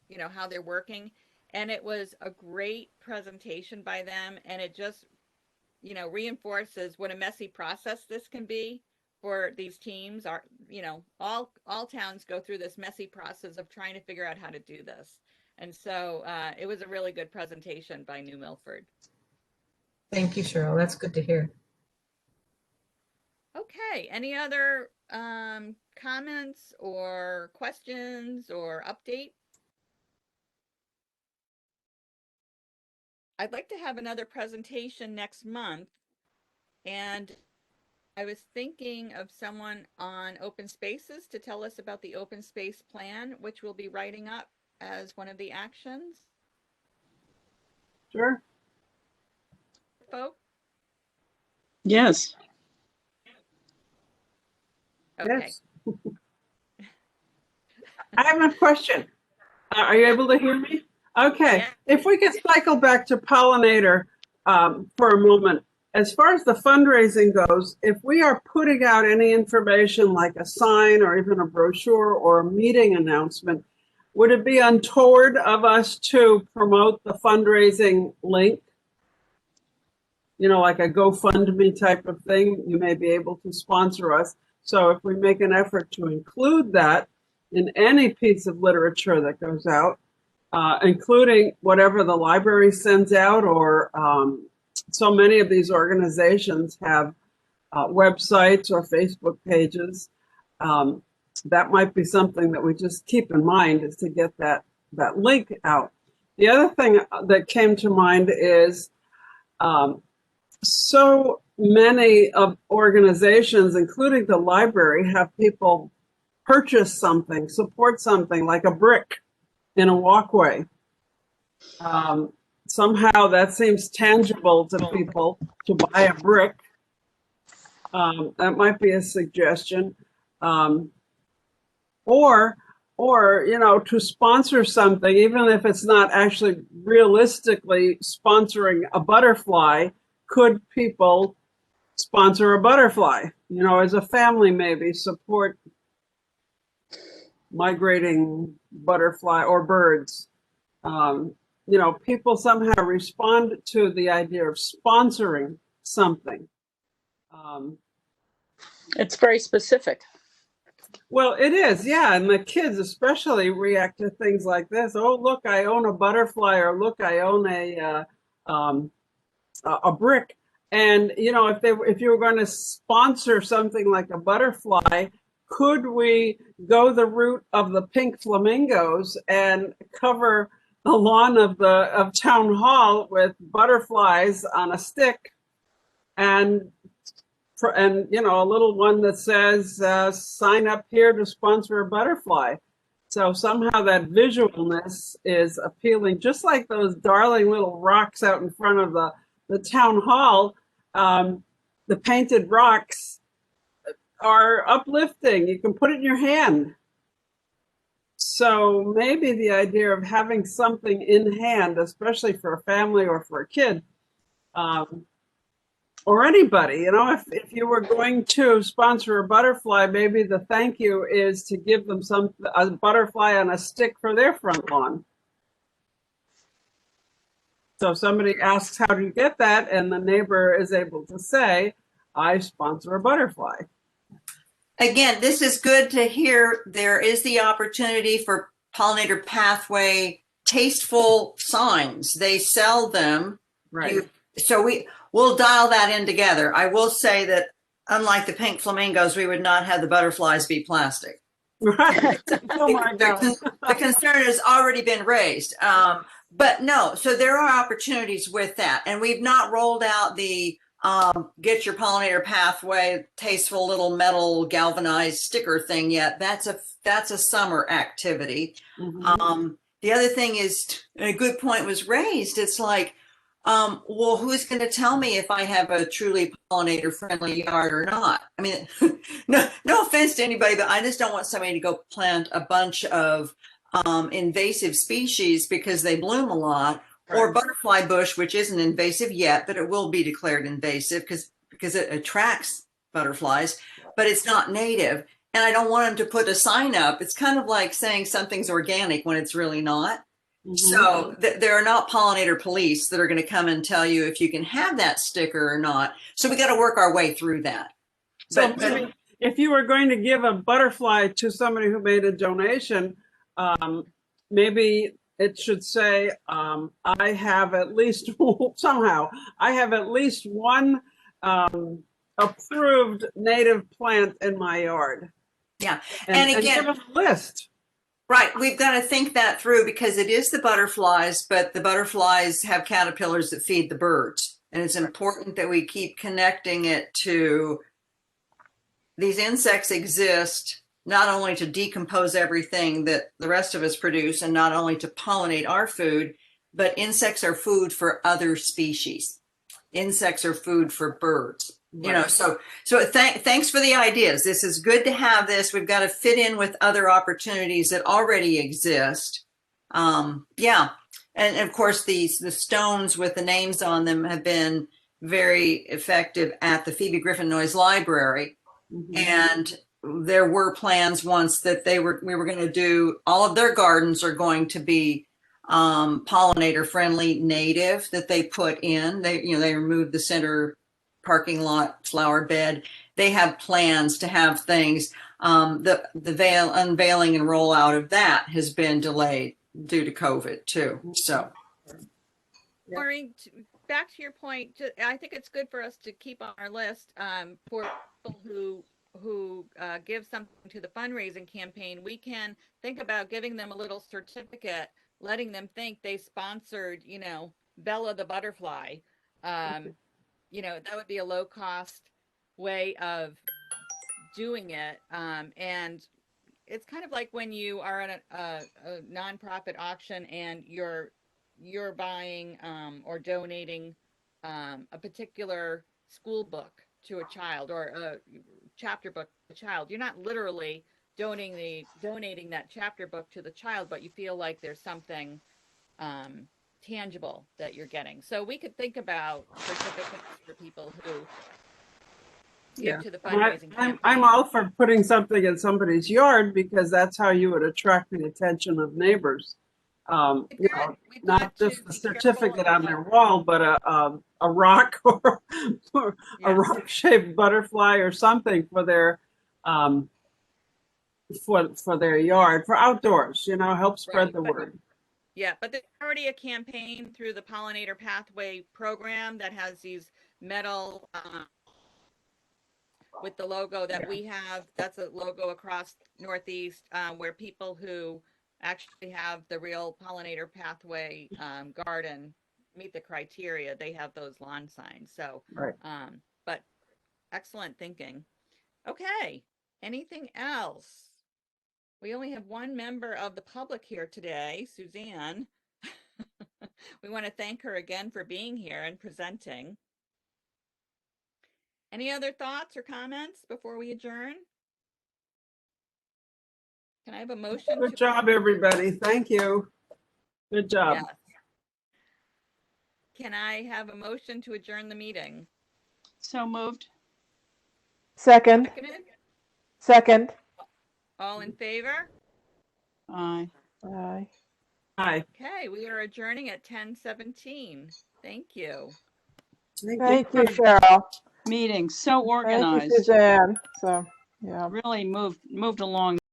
you know, how they're working. And it was a great presentation by them. And it just, you know, reinforces what a messy process this can be for these teams. Are, you know, all towns go through this messy process of trying to figure out how to do this. And so it was a really good presentation by New Milford. Thank you, Cheryl. That's good to hear. Okay, any other comments or questions or update? I'd like to have another presentation next month, and I was thinking of someone on open spaces to tell us about the open space plan, which we'll be writing up as one of the actions. Sure. Folks? Yes. Okay. Yes. I have a question. Are you able to hear me? Okay. Yeah. If we could cycle back to pollinator for a moment. As far as the fundraising goes, if we are putting out any information like a sign or even a brochure or a meeting announcement, would it be untoward of us to promote the fundraising link? You know, like a GoFundMe type of thing, you may be able to sponsor us. So if we make an effort to include that in any piece of literature that goes out, including whatever the library sends out or so many of these organizations have websites or Facebook pages. That might be something that we just keep in mind, is to get that link out. The other thing that came to mind is so many of organizations, including the library, have people purchase something, support something like a brick in a walkway. Somehow that seems tangible to people, to buy a brick. That might be a suggestion. Or to sponsor something, even if it's not actually realistically sponsoring a butterfly. Could people sponsor a butterfly? As a family, maybe support migrating butterfly or birds. People somehow respond to the idea of sponsoring something. It's very specific. Well, it is, yeah. And the kids especially react to things like this. Oh, look, I own a butterfly, or look, I own a brick. And if you were going to sponsor something like a butterfly, could we go the route of the pink flamingos and cover the lawn of town hall with butterflies on a stick, and a little one that says sign up here to sponsor a butterfly? So somehow that visualness is appealing, just like those darling little rocks out in front of the town hall. The painted rocks are uplifting. You can put it in your hand. So maybe the idea of having something in hand, especially for a family or for a kid, or anybody, if you were going to sponsor a butterfly, maybe the thank you is to give them a butterfly on a stick for their front lawn. So if somebody asks, how do you get that? And the neighbor is able to say, I sponsor a butterfly. Again, this is good to hear. There is the opportunity for pollinator pathway tasteful signs. They sell them. Right. So we'll dial that in together. I will say that unlike the pink flamingos, we would not have the butterflies be plastic. Right. Oh my God. The concern has already been raised. But no, so there are opportunities with that. And we've not rolled out the get your pollinator pathway tasteful little metal galvanized sticker thing yet. That's a summer activity. Mm-hmm. The other thing is, a good point was raised. It's like, well, who's going to tell me if I have a truly pollinator friendly yard or not? I mean, no offense to anybody, but I just don't want somebody to go plant a bunch of invasive species because they bloom a lot. Right. Or butterfly bush, which isn't invasive yet, but it will be declared invasive because it attracts butterflies, but it's not native. And I don't want them to put a sign up. It's kind of like saying something's organic when it's really not. Mm-hmm. So there are not pollinator police that are going to come and tell you if you can have that sticker or not. So we got to work our way through that. So maybe if you were going to give a butterfly to somebody who made a donation, maybe it should say, I have at least somehow, I have at least one approved native plant in my yard. Yeah. And again, give a list. Right. We've got to think that through because it is the butterflies, but the butterflies have caterpillars that feed the birds. And it's important that we keep connecting it to these insects exist not only to decompose everything that the rest of us produce and not only to pollinate our food, but insects are food for other species. Insects are food for birds. Right. So thanks for the ideas. This is good to have this. We've got to fit in with other opportunities that already exist. Yeah. And of course, the stones with the names on them have been very effective at the Phoebe Griffin Noyes Library. Mm-hmm. And there were plans once that we were going to do, all of their gardens are going to be pollinator friendly native that they put in. They removed the center parking lot flower bed. They have plans to have things. The unveiling and rollout of that has been delayed due to COVID too. So Yeah. Maureen, back to your point, I think it's good for us to keep on our list for people who give something to the fundraising campaign. We can think about giving them a little certificate, letting them think they sponsored, Bella the butterfly. That would be a low cost way of doing it. And it's kind of like when you are at a nonprofit auction and you're buying or donating a particular school book to a child or a chapter book to a child. You're not literally donating that chapter book to the child, but you feel like there's something tangible that you're getting. So we could think about certificates for people who give Yeah. to the And fundraising I'm campaign. all for putting something in somebody's yard because that's how you would attract the attention of neighbors. We've Not got to just the be careful certificate on about, their wall, but a rock or a yeah, rock-shaped butterfly or something for their um, for their yard, for outdoors. Help spread right. the word. But there's already a campaign through the Pollinator Pathway program that has these metal with the logo that we have. That's a logo across Northeast where people who actually have the real Pollinator Pathway garden meet the criteria. They have those lawn signs. So, Right. but excellent thinking. Okay. Anything else? We only have one member of the public here today, Suzanne. We want to thank her again for being here and presenting. Any other thoughts or comments before we adjourn? Can I have a motion Good job, everybody. Thank you. Good job. Yes. Can I have a motion to adjourn the meeting? So moved. Second. Seconded? Second. All in favor? Aye. Aye. Hi. Okay, we are adjourning at 10:17. Thank you. Thank you, Cheryl. Meeting so Thank you, organized. Suzanne. So, yeah. Really moved along